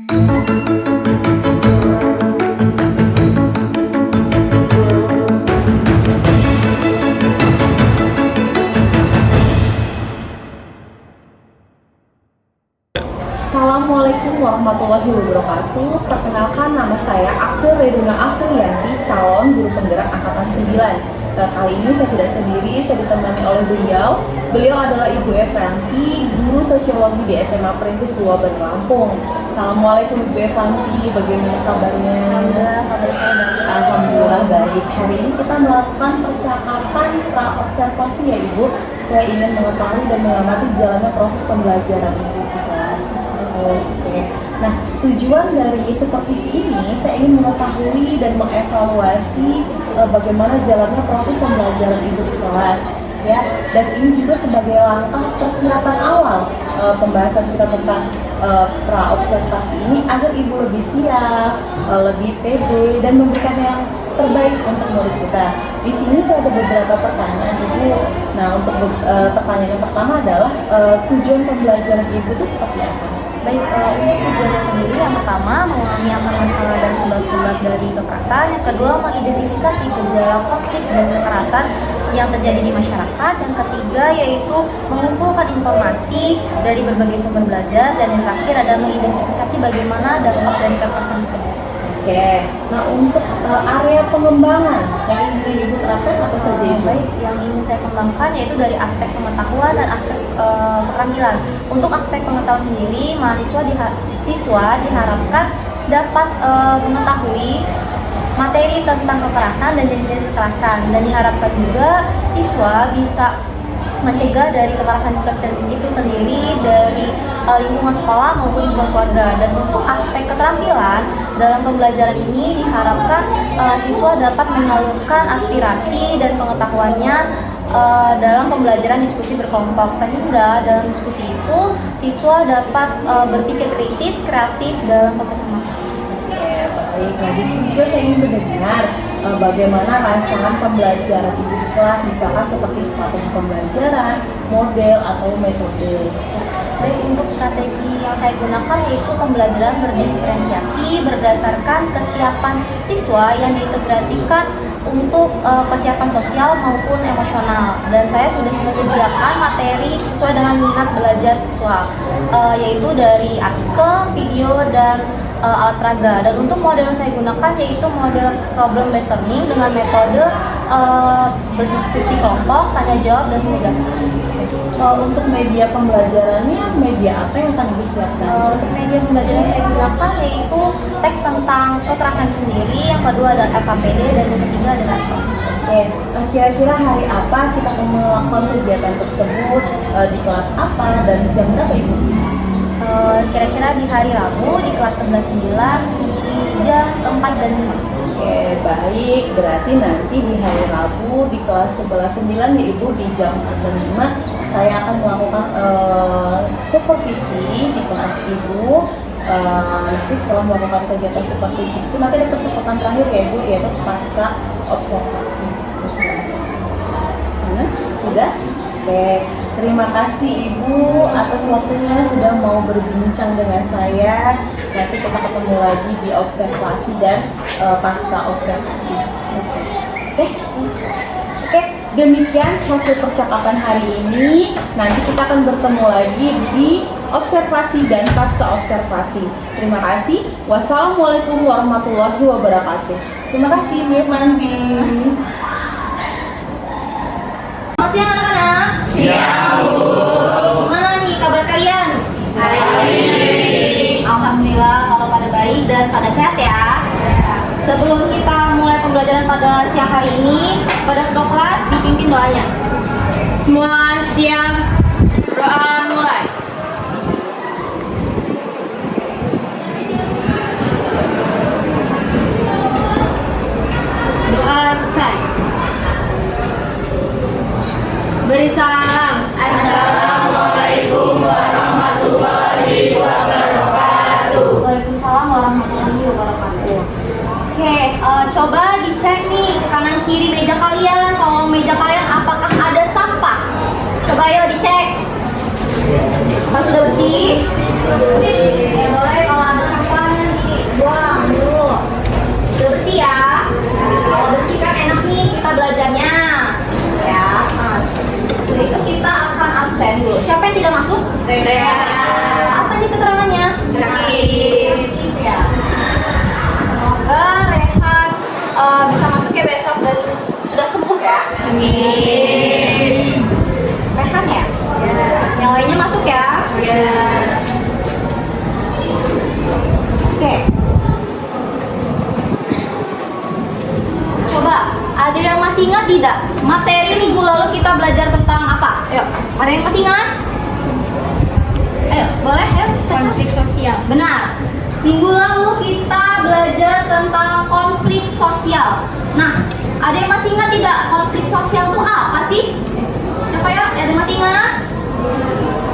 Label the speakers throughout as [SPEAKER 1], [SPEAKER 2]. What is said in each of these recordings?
[SPEAKER 1] Assalamualaikum warahmatullahi wabarakatuh. Perkenalkan, nama saya Akil Reduna Afriyanti, calon guru penggerak angkatan 9. Kali ini saya tidak sendiri, saya ditemani oleh beliau. Beliau adalah Ibu Evanti, guru sosiologi di SMA Perintis 2 Bani Lampung. Assalamualaikum Ibu Evanti, bagaimana kabarnya?
[SPEAKER 2] Alhamdulillah, kabar saya baik.
[SPEAKER 1] Alhamdulillah baik. Hari ini kita melakukan percakapan pra-observasi ya Ibu. Saya ingin mengetahui dan mengamati jalannya proses pembelajaran Ibu di kelas. Oke. Nah, tujuan dari supervisi ini saya ingin mengetahui dan mengevaluasi bagaimana jalannya proses pembelajaran Ibu di kelas, ya. Dan ini juga sebagai langkah persiapan awal pembahasan kita tentang pra-observasi ini agar Ibu lebih siap, lebih pede dan memberikan yang terbaik untuk murid kita. Di sini saya ada beberapa pertanyaan Ibu. Nah, untuk pertanyaan yang pertama adalah tujuan pembelajaran Ibu itu seperti apa?
[SPEAKER 2] Baik, untuk tujuannya sendiri, yang pertama memahami akar masalah dan sebab-sebab dari kekerasan. Yang kedua, mengidentifikasi gejala konflik dan kekerasan yang terjadi di masyarakat. Yang ketiga, yaitu mengumpulkan informasi dari berbagai sumber belajar. Dan yang terakhir adalah mengidentifikasi bagaimana dampak dari kekerasan tersebut.
[SPEAKER 1] Oke, nah untuk area pengembangan yang ingin Ibu terapkan apa saja Ibu?
[SPEAKER 2] Baik, yang ingin saya kembangkan yaitu dari aspek pengetahuan dan aspek keterampilan. Untuk aspek pengetahuan sendiri, siswa diharapkan dapat mengetahui materi tentang kekerasan dan jenis-jenis kekerasan, dan diharapkan juga siswa bisa mencegah dari kekerasan itu sendiri dari lingkungan sekolah maupun lingkungan keluarga. Dan untuk aspek keterampilan dalam pembelajaran ini diharapkan siswa dapat menyalurkan aspirasi dan pengetahuannya dalam pembelajaran diskusi berkelompok, sehingga dalam diskusi itu siswa dapat berpikir kritis, kreatif dalam pemecahan masalah.
[SPEAKER 1] Baik, nah di sini juga saya ingin mendengar bagaimana rancangan pembelajaran Ibu di kelas, misalkan seperti strategi pembelajaran, model, atau metode.
[SPEAKER 2] Baik, untuk strategi yang saya gunakan yaitu pembelajaran berdiferensiasi berdasarkan kesiapan siswa yang diintegrasikan untuk kesiapan sosial maupun emosional. Dan saya sudah menyediakan materi sesuai dengan minat belajar siswa, yaitu dari artikel, video, dan alat peraga. Dan untuk model yang saya gunakan yaitu model problem based learning dengan metode berdiskusi kelompok, tanya jawab, dan penugasan.
[SPEAKER 1] Untuk media pembelajarannya, media apa yang akan Ibu siapkan?
[SPEAKER 2] Untuk media pembelajaran yang saya gunakan yaitu teks tentang kekerasan itu sendiri, yang kedua adalah LKPD, dan yang ketiga adalah laptop.
[SPEAKER 1] Oke, kira-kira hari apa kita akan melakukan kegiatan tersebut, di kelas apa, dan jam berapa Ibu?
[SPEAKER 2] Kira-kira di hari Rabu di kelas 11-9 di jam 4 dan 5.
[SPEAKER 1] Oke, baik. Berarti nanti di hari Rabu di kelas 11-9 ya Ibu di jam 4 dan 5 saya akan melakukan supervisi di kelas Ibu. Nanti setelah melakukan kegiatan supervisi itu nanti ada percepatan terakhir ya Ibu, yaitu pasca observasi. Sudah? Oke, terima kasih Ibu atas waktunya sudah mau berbincang dengan saya. Nanti kita ketemu lagi di observasi dan pasca observasi. Oke, demikian hasil percakapan hari ini. Nanti kita akan bertemu lagi di observasi dan pasca observasi. Terima kasih. Wassalamualaikum warahmatullahi wabarakatuh. Terima kasih Bu Evanti.
[SPEAKER 2] Selamat siang anak-anak.
[SPEAKER 3] Siang, Bu.
[SPEAKER 2] Gimana nih kabar kalian?
[SPEAKER 3] Baik.
[SPEAKER 2] Alhamdulillah kalau pada baik dan pada sehat ya. Sebelum kita mulai pembelajaran pada siang hari ini, pada kedua kelas dipimpin doanya.
[SPEAKER 3] Semua siap. Doa mulai. Doa selesai. Beri salam. Assalamualaikum warahmatullahi wabarakatuh.
[SPEAKER 2] Waalaikumsalam warahmatullahi wabarakatuh. Oke, coba dicek nih kanan kiri meja kalian. Kalau meja kalian apakah ada sampah? Coba ayo dicek. Apa sudah bersih? Boleh kalau ada sampah
[SPEAKER 3] Amin.
[SPEAKER 2] Rehan ya? Yang lainnya masuk ya?
[SPEAKER 3] Ya.
[SPEAKER 2] Oke. Coba, ada yang masih ingat tidak? Materi minggu lalu kita belajar tentang apa? Ayo, ada yang masih ingat? Ayo, boleh ya?
[SPEAKER 3] Konflik sosial.
[SPEAKER 2] Benar. Minggu lalu kita belajar tentang konflik sosial. Nah, ada yang masih ingat tidak? Konflik sosial itu apa sih? Siapa ya? Ada yang masih ingat?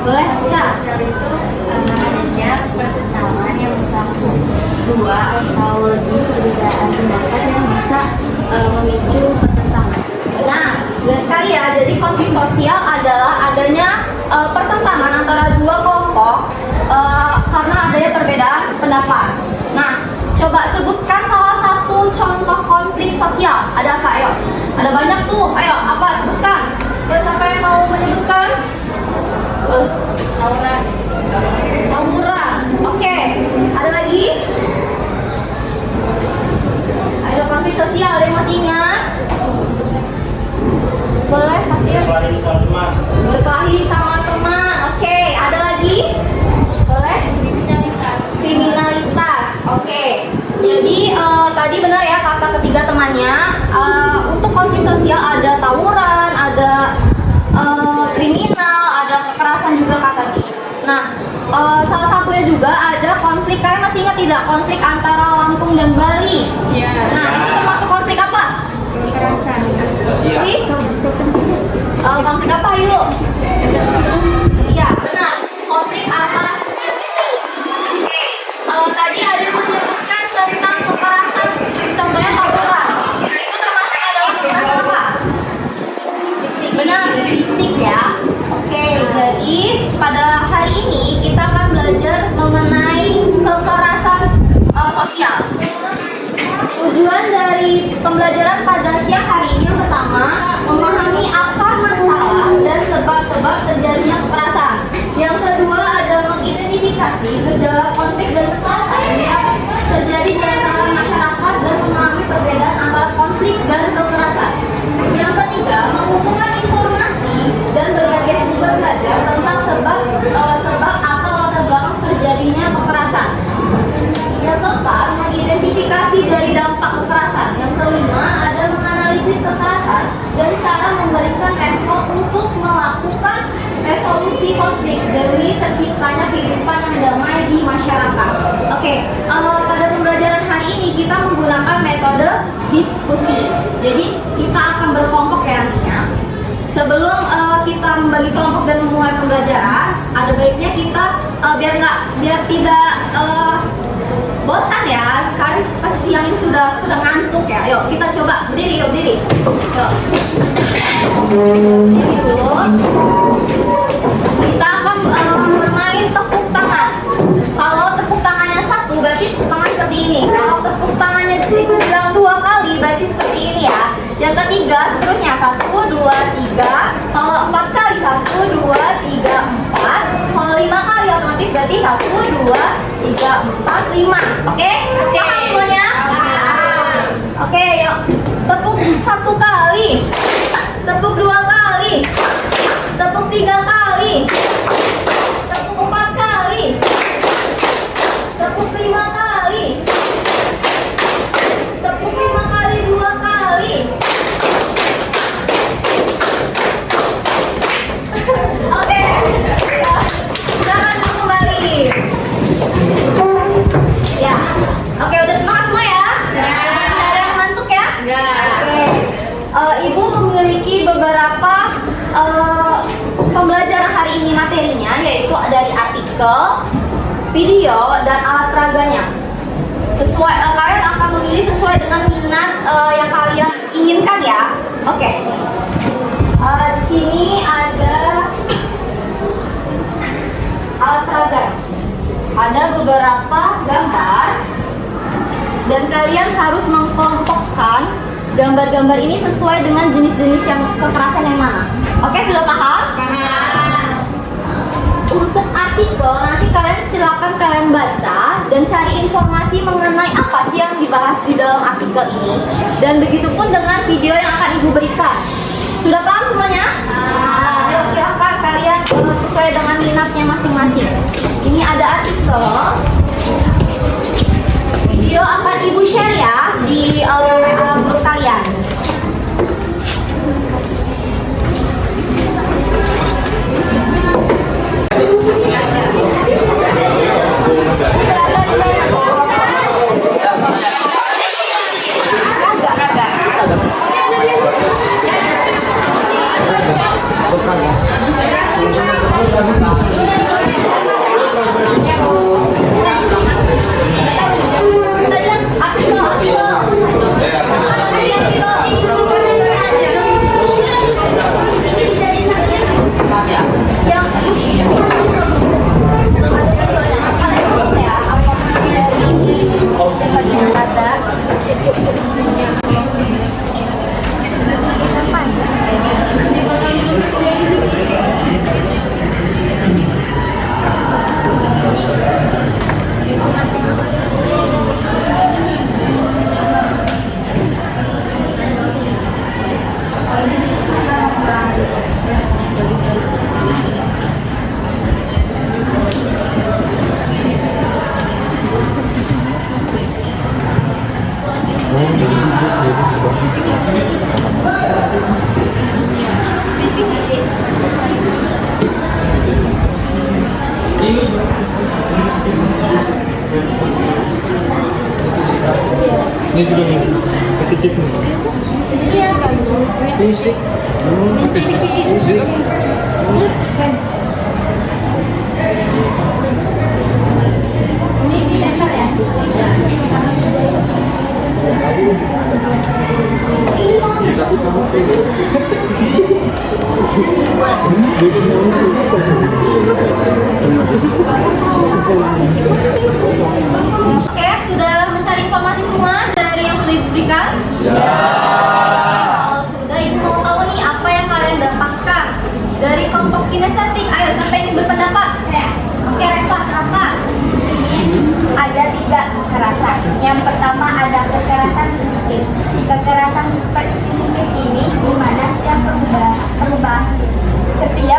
[SPEAKER 2] Boleh, Kak?
[SPEAKER 3] Sosial itu adanya pertentangan yang bersambung dua atau lebih perbedaan pendapat yang bisa memicu pertentangan.
[SPEAKER 2] Nah, benar sekali ya. Jadi konflik sosial adalah adanya pertentangan antara dua kelompok karena adanya perbedaan pendapat. Nah, coba sebutkan salah satu contoh konflik sosial. Ada apa? Ayo. Ada banyak tuh. Ayo, apa? Sebutkan. Ayo, siapa yang mau menyebutkan?
[SPEAKER 3] Tawuran.
[SPEAKER 2] Tawuran. Oke. Ada lagi? Ayo, konflik sosial. Ada yang masih ingat? Boleh, Fatir? Berkelahi sama teman. Oke, ada lagi? Boleh? Kriminalitas. Oke. Jadi tadi benar ya kata ketiga temannya. Untuk konflik sosial ada tawuran, ada kriminal, ada kekerasan juga katanya. Nah, salah satunya juga ada konflik. Kalian masih ingat tidak konflik antara Lampung dan Bali?
[SPEAKER 3] Ya.
[SPEAKER 2] Nah, itu termasuk konflik apa?
[SPEAKER 3] Kekerasan.
[SPEAKER 2] Konflik? Konflik apa yuk? Iya, benar. Konflik apa? Oke. Tadi ada yang menyebutkan tentang kekerasan. Contohnya tawuran. Itu termasuk adalah kekerasan apa? Benar, fisik ya. Oke, jadi pada hari ini kita akan belajar mengenai kekerasan sosial. Tujuan dari pembelajaran pada siang hari ini yang pertama, memahami akar masalah dan sebab-sebab terjadinya kekerasan. Yang kedua adalah mengidentifikasi gejala konflik dan kekerasan yang terjadi di antara masyarakat dan memahami perbedaan antara konflik dan kekerasan. Yang ketiga, mengumpulkan informasi dan berbagai sumber belajar tentang sebab atau latar belakang terjadinya kekerasan. Yang keempat, mengidentifikasi dari dampak kekerasan. Yang kelima, ada menganalisis kekerasan dan cara memberikan respon untuk melakukan resolusi konflik demi terciptanya kehidupan yang damai di masyarakat. Oke, pada pembelajaran hari ini kita menggunakan metode diskusi. Jadi kita akan berkelompok ya nantinya. Sebelum kita membagi kelompok dan memulai pembelajaran, ada baiknya kita biar tidak bosan ya, kan pas siang ini sudah ngantuk ya. Yuk kita coba berdiri, yuk berdiri. Yuk. Berdiri dulu. Kita akan bermain tepuk tangan. Kalau tepuk tangannya satu berarti tepuk tangan seperti ini. Kalau tepuk tangannya dibilang 2 kali berarti seperti ini ya. Yang ketiga seterusnya 1, 2, 3. Kalau 4 kali 1, 2, 3, 4. Kalau 5 kali otomatis berarti 1, 2, 3, 4, 5. Oke? Paham semuanya? Oke, yuk. Tepuk 1 kali. Tepuk 2 kali. Tepuk 3 kali. Tepuk 4 kali. Tepuk 5 kali. Tepuk 5 kali 2 kali. Oke. Silakan kembali. Ya. Oke, udah semangat semua ya?
[SPEAKER 3] Sudah.
[SPEAKER 2] Tidak ada yang ngantuk ya?
[SPEAKER 3] Enggak.
[SPEAKER 2] Oke. Ibu memiliki beberapa pembelajaran hari ini materinya, yaitu dari artikel, video, dan alat peraganya. Sesuai kalian akan memilih sesuai dengan minat yang kalian inginkan ya. Oke. Di sini ada alat peraga. Ada beberapa gambar dan kalian harus mengkelompokkan gambar-gambar ini sesuai dengan jenis-jenis yang kekerasan yang mana. Oke, sudah paham?
[SPEAKER 3] Paham.
[SPEAKER 2] Untuk artikel nanti silakan kalian baca dan cari informasi mengenai apa sih yang dibahas di dalam artikel ini. Dan begitu pun dengan video yang akan Ibu berikan. Sudah paham semuanya? Ayo silahkan kalian sesuai dengan minatnya masing-masing. Ini ada artikel. Video akan ibu share ya di grup kalian.
[SPEAKER 4] Ini juga nih, positif nih. Fisik. Fisik.
[SPEAKER 2] Oke, sudah mencari informasi semua dari yang sudah diberikan? Kalau sudah, ibu mau tahu nih apa yang kalian dapatkan dari kelompok kinestetik. Ayo, siapa yang ingin berpendapat? Saya. Oke, Reva, silakan.
[SPEAKER 3] Di sini ada 3 kekerasan. Yang pertama ada kekerasan psikis. Kekerasan psikis ini di mana setiap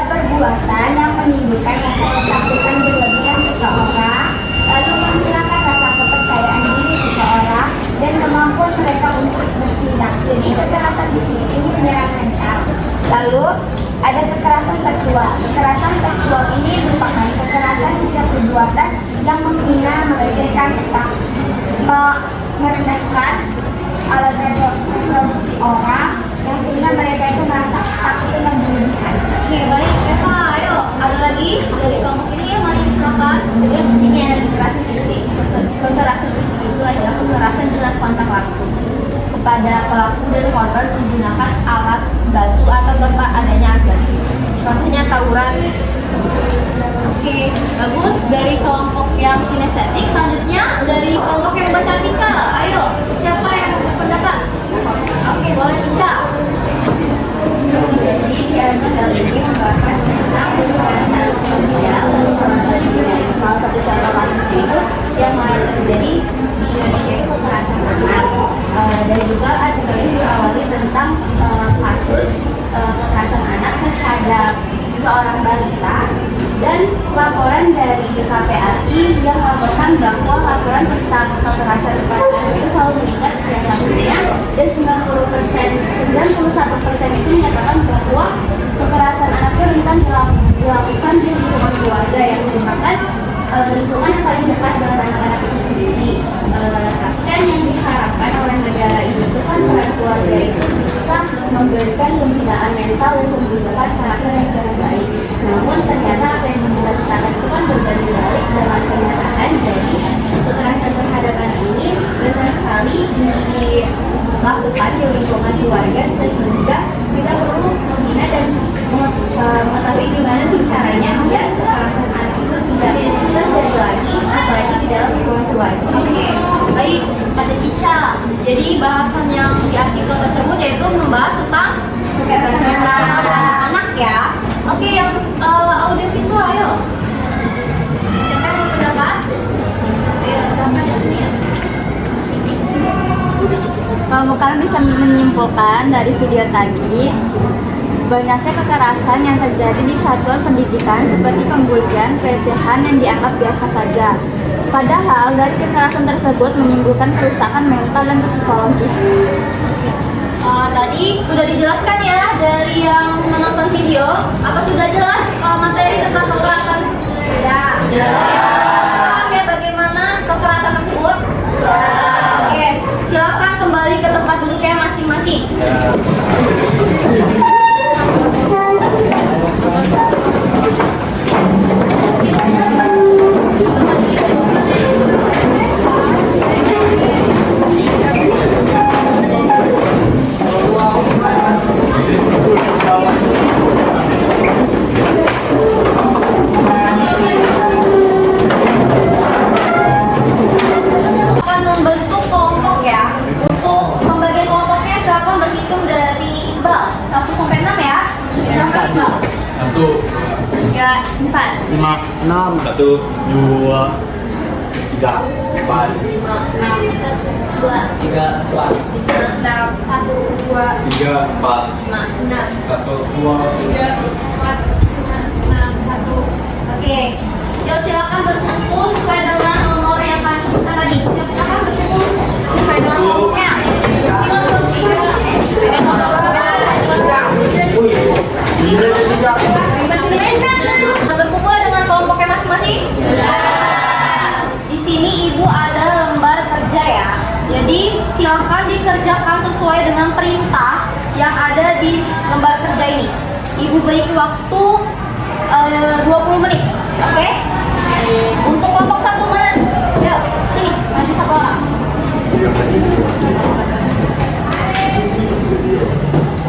[SPEAKER 3] perbuatan yang menimbulkan rasa ketakutan berlebihan seseorang, lalu menghilangkan rasa kepercayaan diri seseorang dan kemampuan mereka untuk bertindak. Jadi kekerasan psikis ini menyerang mental. Lalu ada kekerasan seksual. Kekerasan seksual ini merupakan kekerasan setiap perbuatan yang menghina, melecehkan serta merendahkan alat reproduksi orang yang sehingga mereka itu merasa takut dan berlebihan.
[SPEAKER 2] Oke, baik, Eva. Ayo, ada lagi dari kelompok ini ya, mari silakan.
[SPEAKER 3] Kemudian di sini ada kekerasan fisik. Kekerasan fisik itu adalah kekerasan dengan kontak langsung kepada pelaku dan korban menggunakan alat, batu atau tempat adanya agar. Contohnya tawuran.
[SPEAKER 2] Oke, bagus. Dari kelompok yang kinestetik, selanjutnya dari kelompok yang baca artikel. Ayo, siapa yang berpendapat? Oke, boleh Cica.
[SPEAKER 3] Jadi dalam ini membahas tentang kekerasan sosial. Salah satu contoh kasusnya itu yang terjadi di Indonesia itu kekerasan anak. Dan juga artikel ini diawali tentang kasus kekerasan anak terhadap seorang balita dan laporan dari KPAI yang melaporkan bahwa laporan tentang kekerasan kepada anak itu selalu meningkat setiap tahunnya dan 91% itu menyatakan bahwa kekerasan anak itu rentan dilakukan di lingkungan keluarga yang merupakan lingkungan yang paling dekat dengan anak-anak itu sendiri. Tapi kan yang diharapkan oleh negara itu kan peran keluarga itu bisa memberikan pembinaan mental dan pembentukan karakter yang cukup baik. Namun ternyata apa yang kita itu kan berbanding balik dengan kenyataan. Jadi kekerasan terhadap anak ini benar sekali dilakukan di lingkungan keluarga sehingga kita perlu membina dan mengetahui gimana sih caranya biar kekerasan anak itu tidak terjadi lagi apalagi di dalam lingkungan keluarga.
[SPEAKER 2] Oke, baik. Pada Cica. Jadi bahasan yang di artikel tersebut yaitu membahas tentang kekerasan anak-anak ya. Oke, yang audio visual ayo. Siapa yang mau berpendapat? Ayo, silakan ya sini ya.
[SPEAKER 5] Kalian bisa menyimpulkan dari video tadi
[SPEAKER 3] Banyaknya kekerasan yang terjadi di satuan pendidikan seperti pembulian, pelecehan yang dianggap biasa saja. Padahal dari kekerasan tersebut menimbulkan kerusakan mental dan psikologis.
[SPEAKER 2] Tadi sudah dijelaskan ya dari yang menonton video. Apa sudah jelas materi tentang kekerasan? Ya. Paham ya bagaimana kekerasan tersebut? Oke, silakan kembali ke tempat duduknya masing-masing. Akan membentuk kelompok ya. Untuk pembagian kelompoknya silakan berhitung dari Iqbal 1 sampai 6 ya. Silakan Iqbal.
[SPEAKER 4] 1,
[SPEAKER 2] 3, 4.
[SPEAKER 4] 5, 6, 1, 2, 3, 4,
[SPEAKER 2] 5, 6, 1, 2,
[SPEAKER 4] 3, 4,
[SPEAKER 2] 6, 1, 2,
[SPEAKER 4] 3, 4,
[SPEAKER 2] 5, 6,
[SPEAKER 4] 1, 2,
[SPEAKER 2] 3, 4, 5, 6, 1. Oke, yuk silakan berkumpul sesuai dengan nomor yang kalian sebutkan tadi. Silakan berkumpul sesuai dengan kelompoknya. Berkumpul dengan kelompoknya masing-masing? Sudah. Di sini ibu ada lembar kerja ya. Jadi silakan dikerjakan sesuai dengan perintah yang ada di lembar kerja ini. Ibu beri waktu 20 menit. Oke? Untuk kelompok 1 mana? Yuk, sini, maju 1 orang.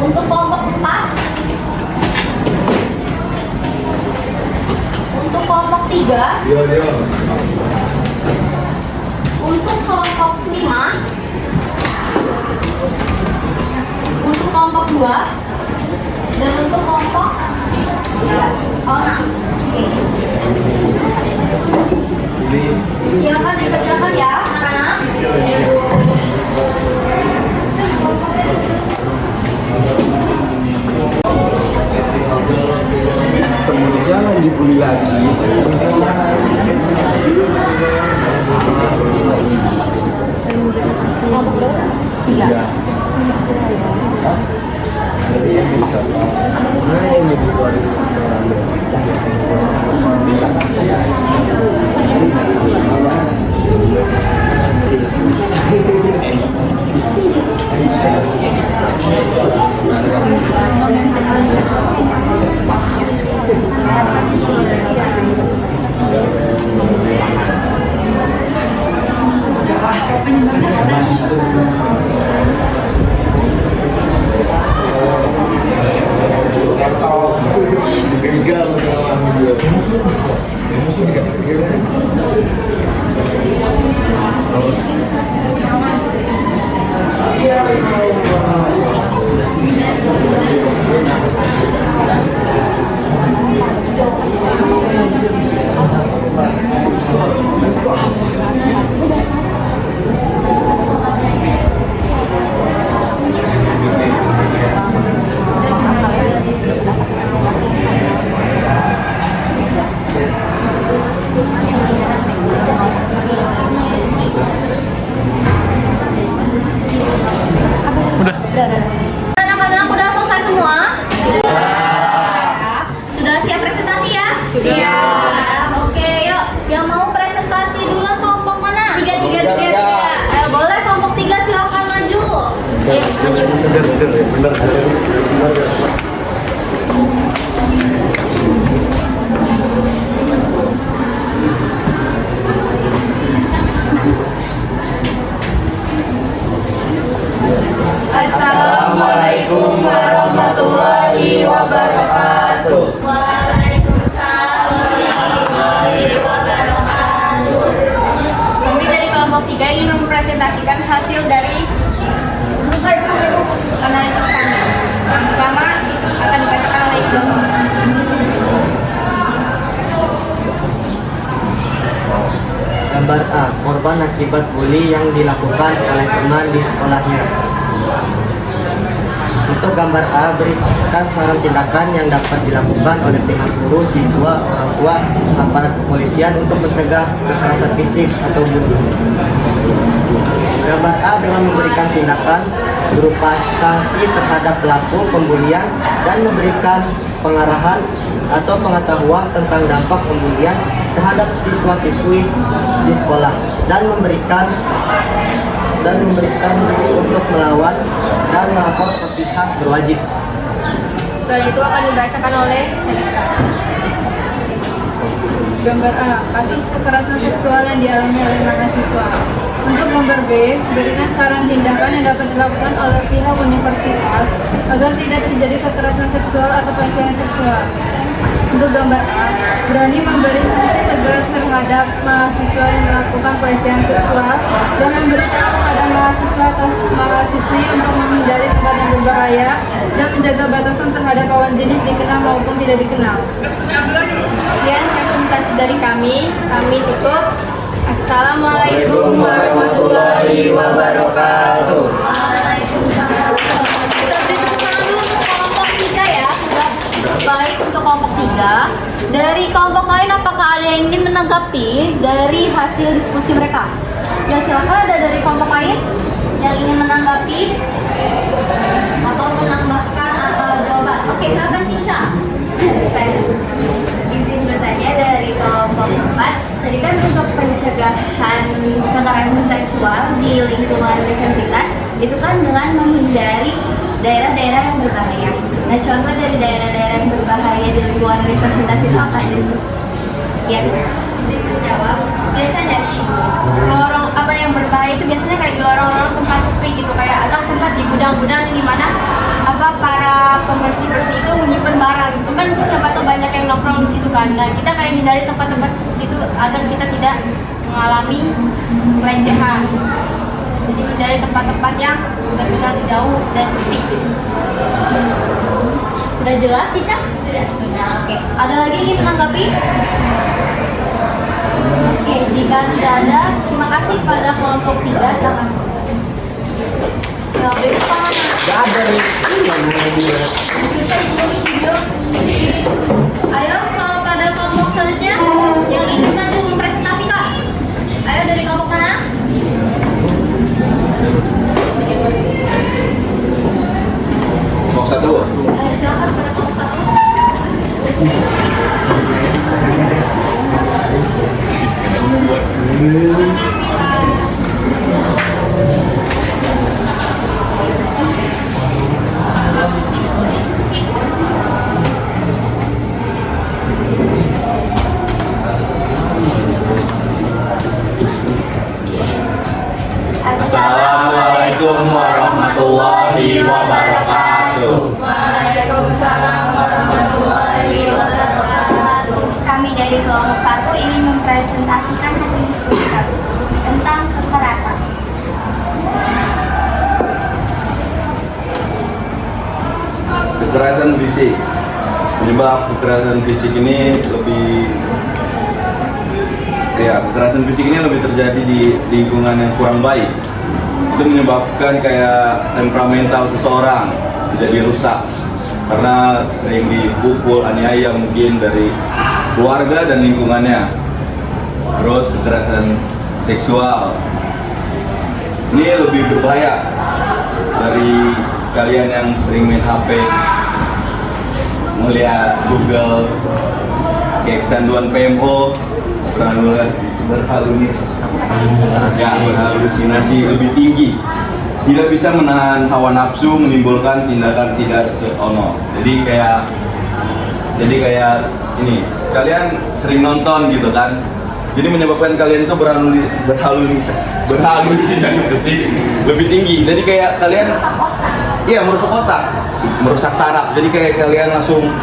[SPEAKER 2] Untuk kelompok 4. Untuk kelompok 3. Untuk kelompok 5. Untuk kelompok 2. Dan untuk kelompok 3. Oh, 6. Oke. Silakan dikerjakan ya, anak-anak.
[SPEAKER 5] Ketemu di jalan dibully lagi. Tiga. Nah, ini di luar
[SPEAKER 2] Anak-anak udah selesai semua? Sudah siap presentasi ya? Siap. Oke, yuk. Yang mau presentasi duluan kelompok mana? 3. Ayo, boleh kelompok 3 silakan maju. Ayo, maju.
[SPEAKER 5] Assalamualaikum warahmatullahi wabarakatuh.
[SPEAKER 2] Waalaikumsalam warahmatullahi wabarakatuh. Kami dari kelompok 3 ingin mempresentasikan hasil dari analisis kami. Pertama akan dibacakan oleh Iqbal.
[SPEAKER 6] Gambar A. Korban akibat bully yang dilakukan oleh teman di sekolahnya. Untuk gambar A, berikan saran tindakan yang dapat dilakukan oleh pihak guru, siswa, orang tua, aparat kepolisian untuk mencegah kekerasan fisik atau bullying. Gambar A dengan memberikan tindakan berupa sanksi terhadap pelaku pembulian dan memberikan pengarahan atau pengetahuan tentang dampak pembulian terhadap siswa-siswi di sekolah dan memberikan diri untuk melawan dan melapor ke pihak berwajib.
[SPEAKER 2] Setelah itu akan dibacakan oleh Senika.
[SPEAKER 7] Gambar A, kasus kekerasan seksual yang dialami oleh mahasiswa. Untuk gambar B, berikan saran tindakan yang dapat dilakukan oleh pihak universitas agar tidak terjadi kekerasan seksual atau pelecehan seksual. Untuk gambar A, berani memberi sanksi tegas terhadap mahasiswa yang melakukan pelecehan seksual dan memberitahu kepada mahasiswa atau mahasiswi untuk menghindari tempat yang berbahaya dan menjaga batasan terhadap lawan jenis dikenal maupun tidak dikenal.
[SPEAKER 2] Sekian presentasi dari kami tutup. Assalamualaikum warahmatullahi wabarakatuh. Kita beri tepuk tangan dulu untuk kelompok 3 ya. Sudah baik untuk kelompok 3. Dari kelompok lain apakah ada yang ingin menanggapi dari hasil diskusi mereka? Ya silakan, ada dari kelompok lain yang ingin menanggapi atau menambahkan jawaban. Oke, silakan Cica.
[SPEAKER 3] Saya izin bertanya dari kelompok 4. Tadi kan untuk pencegahan kekerasan seksual di lingkungan universitas itu kan dengan menghindari daerah-daerah yang berbahaya. Nah, contoh dari daerah-daerah yang berbahaya di lingkungan universitas itu apa aja sih? Ya, izin menjawab. Biasanya di lorong apa yang berbahaya itu biasanya kayak di lorong-lorong tempat sepi gitu, kayak atau tempat di gudang-gudang di mana para pembersih-bersih itu menyimpan barang gitu kan, itu siapa tahu banyak yang nongkrong di situ kan. Nah, kita kayak hindari tempat-tempat seperti itu agar kita tidak mengalami pelecehan. Jadi hindari tempat-tempat yang benar-benar jauh dan sepi gitu.
[SPEAKER 2] Sudah jelas, Cica?
[SPEAKER 3] Sudah.
[SPEAKER 2] Oke. Ada lagi yang ingin menanggapi? Oke, jika tidak ada, terima kasih pada kelompok 3. Silakan. Ya, beri tangan.
[SPEAKER 5] Gak ada nih.
[SPEAKER 2] Bisa dibuat video. Ayo, kalau pada kelompok selanjutnya yang ingin maju mempresentasikan. Ayo, dari kelompok mana?
[SPEAKER 4] Kelompok 1.
[SPEAKER 2] Ayo, silakan pada kelompok 1.
[SPEAKER 4] Assalamualaikum warahmatullahi wabarakatuh.
[SPEAKER 2] Waalaikumsalam warahmatullahi wabarakatuh.
[SPEAKER 3] Kami dari kelompok 1 ingin mempresentasikan hasil diskusi kami tentang kekerasan.
[SPEAKER 4] Kekerasan fisik. Penyebab kekerasan fisik ini kekerasan fisik ini lebih terjadi di lingkungan yang kurang baik. Itu menyebabkan kayak temperamental seseorang jadi rusak karena sering dipukul, aniaya mungkin dari keluarga dan lingkungannya. Terus kekerasan seksual ini lebih berbahaya dari kalian yang sering main HP, melihat Google, kayak kecanduan PMO, berhalusinasi lebih tinggi, tidak bisa menahan hawa nafsu, menimbulkan tindakan tidak senonoh. Jadi kayak ini, kalian sering nonton gitu kan, jadi menyebabkan kalian itu berhalusinasi lebih tinggi. Jadi kayak kalian merusak otak, merusak saraf. Jadi kayak kalian langsung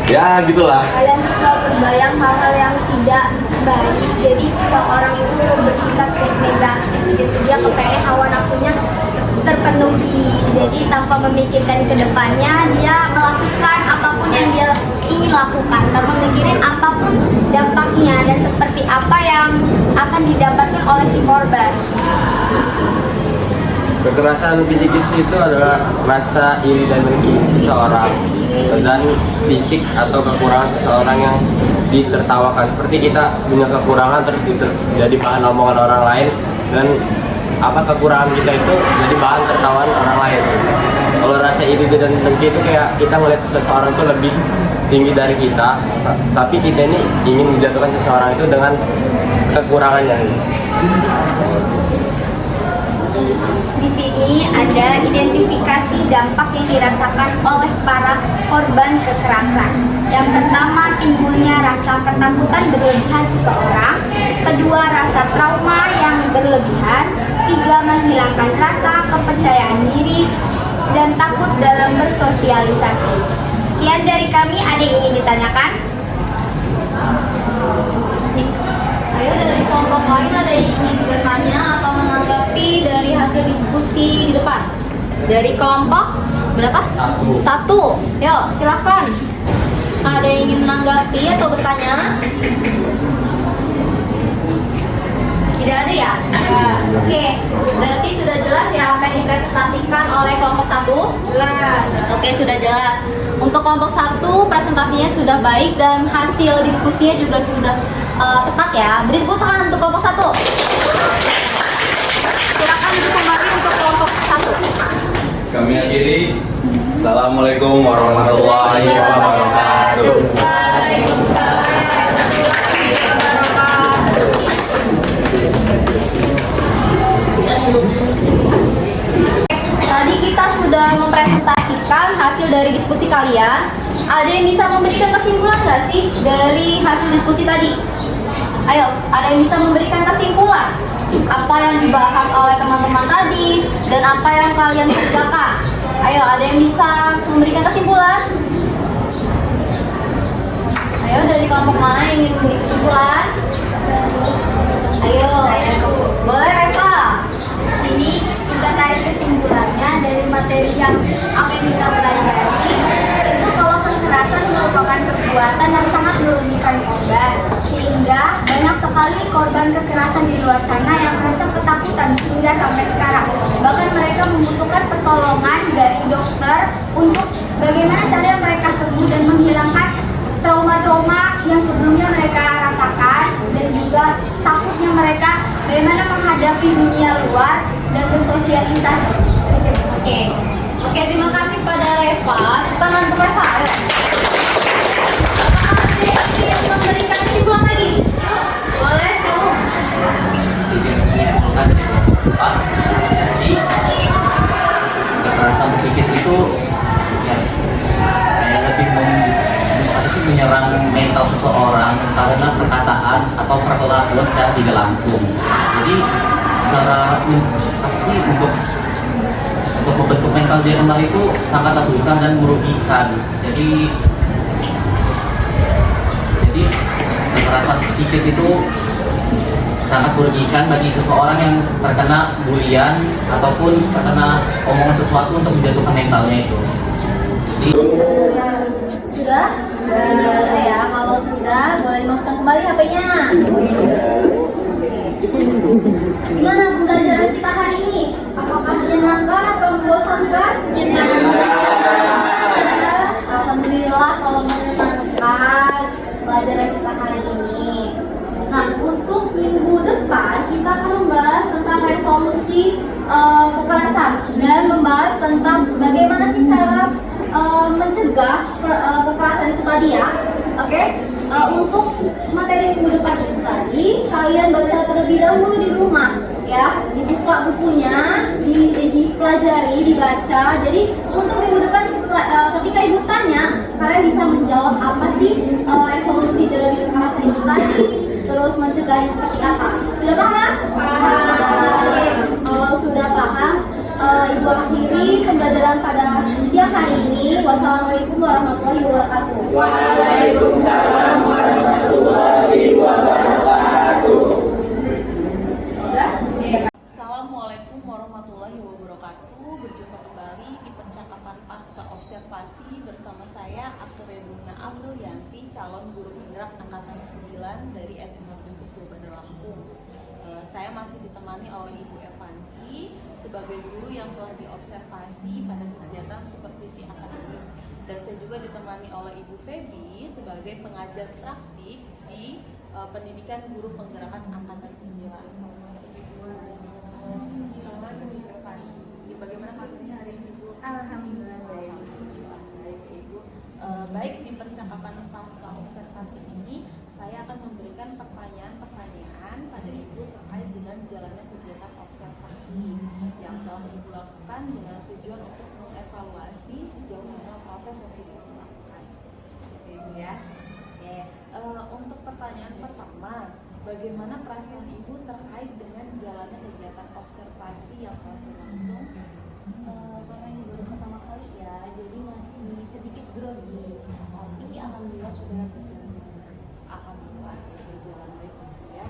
[SPEAKER 4] ya gitulah.
[SPEAKER 3] Kalian bisa terbayang hal-hal yang tidak baik, jadi orang itu bersikap negatif gitu, dia kepengen hawa nafsunya terpenuhi, jadi tanpa memikirkan ke depannya dia melakukan apapun yang dia ingin lakukan tanpa mikirin apapun dampaknya dan seperti apa yang akan didapatkan oleh si korban.
[SPEAKER 5] Kekerasan psikis itu adalah rasa iri dan dengki seseorang dan fisik atau kekurangan seseorang yang ditertawakan. Seperti kita punya kekurangan terus jadi bahan omongan orang lain, dan kekurangan kita itu jadi bahan tertawaan orang lain. Kalau rasa iri dan dengki itu kayak kita ngeliat seseorang itu lebih tinggi dari kita, tapi kita ini ingin menjatuhkan seseorang itu dengan kekurangannya.
[SPEAKER 3] Di sini ada identifikasi dampak yang dirasakan oleh para korban kekerasan. Yang pertama, timbulnya rasa ketakutan berlebihan seseorang. Kedua, rasa trauma yang berlebihan. Tiga, menghilangkan rasa kepercayaan diri dan takut dalam bersosialisasi. Sekian dari kami, ada yang ingin ditanyakan?
[SPEAKER 2] Ayo dari kelompok lain ada yang ingin bertanya atau menanggapi dari hasil diskusi di depan? Dari kelompok berapa? Satu. Yuk, silakan. Ada yang ingin menanggapi atau bertanya? Tidak ada ya? Oke, berarti sudah jelas ya apa yang dipresentasikan oleh kelompok 1? Jelas. Oke, sudah jelas. Untuk kelompok 1 presentasinya sudah baik dan hasil diskusinya juga sudah tepat ya. Beri tepuk tangan untuk kelompok 1. Silakan kembali untuk kelompok 1.
[SPEAKER 4] Kami akhiri. Assalamualaikum warahmatullahi wabarakatuh.
[SPEAKER 2] Waalaikumsalam warahmatullahi wabarakatuh. Tadi kita sudah mempresentasikan hasil dari diskusi kalian. Ada yang bisa memberikan kesimpulan nggak sih dari hasil diskusi tadi? Ayo, ada yang bisa memberikan kesimpulan? Apa yang dibahas oleh teman-teman tadi dan apa yang kalian kerjakan? Ayo, ada yang bisa memberikan kesimpulan? Ayo, dari kelompok mana yang ingin memberi kesimpulan? Ayo, boleh Eva.
[SPEAKER 3] Sini kita tarik kesimpulannya dari materi yang apa yang kita pelajari. Itu kalau kekerasan merupakan perbuatan yang sangat merugikan korban, sehingga banyak sekali korban kekerasan di luar sana yang merasa ketakutan hingga sampai sekarang. Bahkan mereka membutuhkan pertolongan dari dokter untuk bagaimana cara mereka sembuh dan menghilangkan trauma-trauma yang sebelumnya mereka rasakan, dan juga takutnya mereka bagaimana menghadapi dunia luar dan bersosialisasi.
[SPEAKER 2] Oke, terima kasih pada Reva. Tangan untuk Reva. Ayo. Apakah ada yang memberikan kesimpulan lagi? Boleh, kamu.
[SPEAKER 8] Jadi kekerasan psikis itu ya, kayak lebih menyerang mental seseorang karena perkataan atau perlakuan secara tidak langsung. Jadi cara untuk membentuk mental dia kembali itu sangatlah susah dan merugikan. Jadi kekerasan psikis itu sangat merugikan bagi seseorang yang terkena bulian ataupun terkena omongan sesuatu untuk menjatuhkan mentalnya itu. Jadi,
[SPEAKER 2] sudah ya. Kalau sudah, boleh dimasukkan kembali HP-nya. Gimana pembelajaran kita hari ini? Apakah menyenangkan atau membosankan? Alhamdulillah kalau menyenangkan pelajaran kita hari ini. Nah, untuk minggu depan kita akan membahas tentang resolusi kekerasan dan membahas tentang bagaimana sih cara mencegah kekerasan itu tadi ya. Oke? Untuk materi minggu depan itu tadi, kalian baca terlebih dahulu di rumah ya, dibuka bukunya, dipelajari, dibaca. Jadi untuk minggu depan ketika ibu tanya, kalian bisa menjawab apa sih resolusi dari kekerasan itu tadi, terus mencegahnya seperti apa. Sudah paham? Oke, kalau sudah paham, ibu akhiri pembelajaran pada siang hari ini. Wassalamualaikum warahmatullahi wabarakatuh.
[SPEAKER 5] Waalaikumsalam warahmatullahi wabarakatuh.
[SPEAKER 1] Assalamualaikum warahmatullahi wabarakatuh. Berjumpa kembali di percakapan pasca observasi bersama saya Aktoreluna Afrulianti, calon guru penggerak angkatan 9 dari SMA Perintis Bandar Lampung. Saya masih ditemani oleh Ibu Evanti sebagai guru yang telah diobservasi pada kegiatan supervisi akademik, dan saya juga ditemani oleh Ibu Feby sebagai pengajar praktik di pendidikan guru penggerakan angkatan 9. Assalamualaikum Ibu Evanti. Bagaimana kabarnya hari ini, Ibu?
[SPEAKER 3] Alhamdulillah baik.
[SPEAKER 1] Baik, Ibu. Baik, di percakapan pasca observasi ini saya akan memberikan pertanyaan-pertanyaan pada Ibu terkait dengan jalannya kegiatan observasi yang telah Ibu lakukan dengan tujuan untuk mengevaluasi sejauh mana proses yang sudah dilakukan. Oke, Ibu ya. Oke. Untuk pertanyaan pertama, bagaimana perasaan Ibu terkait dengan jalannya kegiatan observasi yang telah berlangsung?
[SPEAKER 3] Karena ini baru pertama kali ya, jadi masih sedikit grogi. Tapi alhamdulillah sudah berjalan baik.
[SPEAKER 1] Alhamdulillah sudah berjalan baik, ya.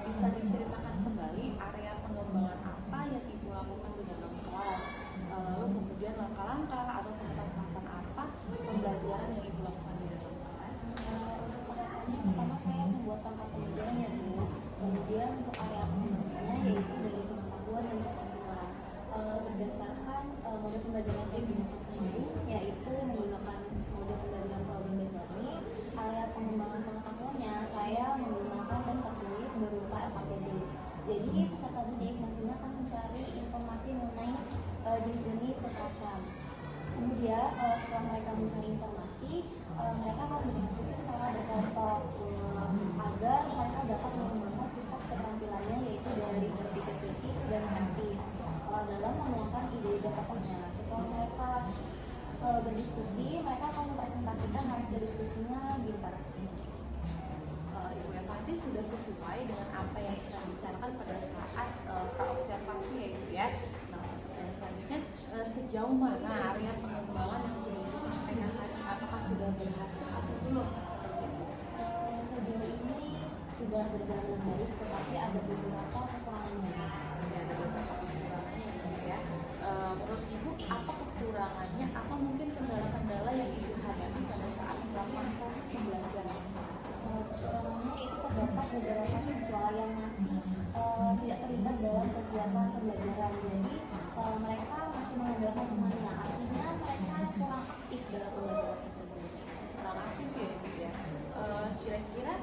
[SPEAKER 1] Bisa diceritakan kembali area pengembangan apa yang Ibu lakukan di dalam kelas? Lalu kemudian langkah-langkah atau tahapan apa pembelajaran yang Ibu lakukan di dalam kelas?
[SPEAKER 3] Tahapannya pertama saya membuat tangkap pembelajaran ya Bu. Kemudian untuk area pengembangannya yaitu dari pengetahuan dan keterampilan. Berdasarkan mode pembelajaran yang saya gunakan kemarin, yaitu menggunakan mode pembelajaran problem based learning. Area pengembangan pengetahuannya saya menggunakan daftar tulis berupa LKPD. Jadi peserta didik nantinya akan mencari informasi mengenai jenis-jenis kekerasan. Kemudian setelah mereka mencari informasi, mereka akan berdiskusi secara berkelompok agar mereka dapat mengembangkan sikap keterampilannya, yaitu dari berpikir kritis dan kreatif dalam menuangkan ide-ide tokohnya. Setelah mereka berdiskusi, mereka akan mempresentasikan hasil diskusinya di depan.
[SPEAKER 1] Ibu Evanti sudah sesuai dengan apa yang kita bicarakan pada saat observasi ya Ibu ya. Nah, selanjutnya sejauh mana area pengembangan yang sudah Ibu sampaikan tadi, apakah sudah berhasil atau belum?
[SPEAKER 3] Sejauh ini sudah berjalan dengan baik, tetapi ada beberapa kekurangannya.
[SPEAKER 1] Ya, ada beberapa kekurangannya ya. Menurut Ibu, apa kekurangannya? Apa mungkin kendala-kendala yang Ibu hadapi pada saat melakukan proses pembelajaran?
[SPEAKER 3] Kekurangannya itu terdapat beberapa siswa yang masih tidak terlibat dalam kegiatan pembelajaran. Jadi mereka masih mengandalkan temannya. Artinya mereka kurang aktif dalam pembelajaran tersebut.
[SPEAKER 1] Kurang aktif ya Ibu ya. Kira-kira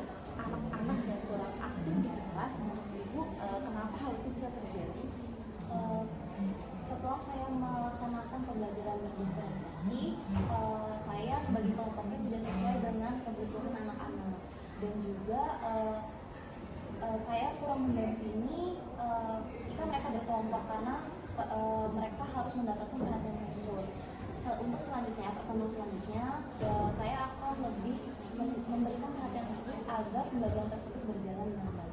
[SPEAKER 1] anak-anak yang kurang aktif di kelas, menurut Ibu kenapa hal itu bisa terjadi?
[SPEAKER 3] Setelah saya melaksanakan pembelajaran berdiferensiasi, saya bagi kelompoknya tidak sesuai dengan kebutuhan anak-anak, dan juga saya kurang mendampingi jika mereka berkelompok karena mereka harus mendapatkan perhatian khusus. Untuk selanjutnya, pertemuan selanjutnya, saya akan lebih memberikan perhatian khusus agar pembelajaran tersebut berjalan dengan baik.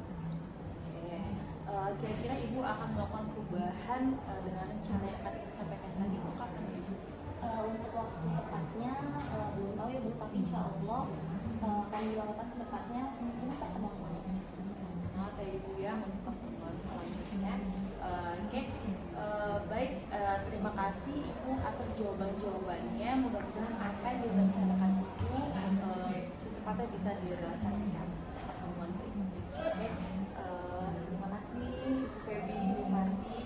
[SPEAKER 1] Kira-kira Ibu akan melakukan perubahan dengan rencana yang akan Ibu sampaikan tadi, itu kapan Ibu?
[SPEAKER 3] Untuk waktu tepatnya belum tahu ya Bu, tapi insya Allah akan dilakukan secepatnya, mungkin pertemuan selanjutnya.
[SPEAKER 1] Semangat ya Ibu ya untuk pertemuan selanjutnya. Baik, terima kasih Ibu atas jawaban-jawabannya. Mudah-mudahan apa yang direncanakan Ibu secepatnya bisa direalisasikan pertemuan berikutnya. Terima kasih Ibu Feby, Ibu Fanti.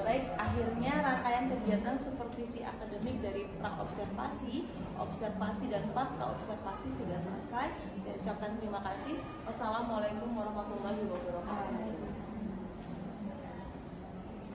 [SPEAKER 1] Baik, akhirnya rangkaian kegiatan supervisi akademik dari pra-observasi, observasi dan pasca observasi sudah selesai. Saya ucapkan terima kasih. Wassalamualaikum warahmatullahi wabarakatuh.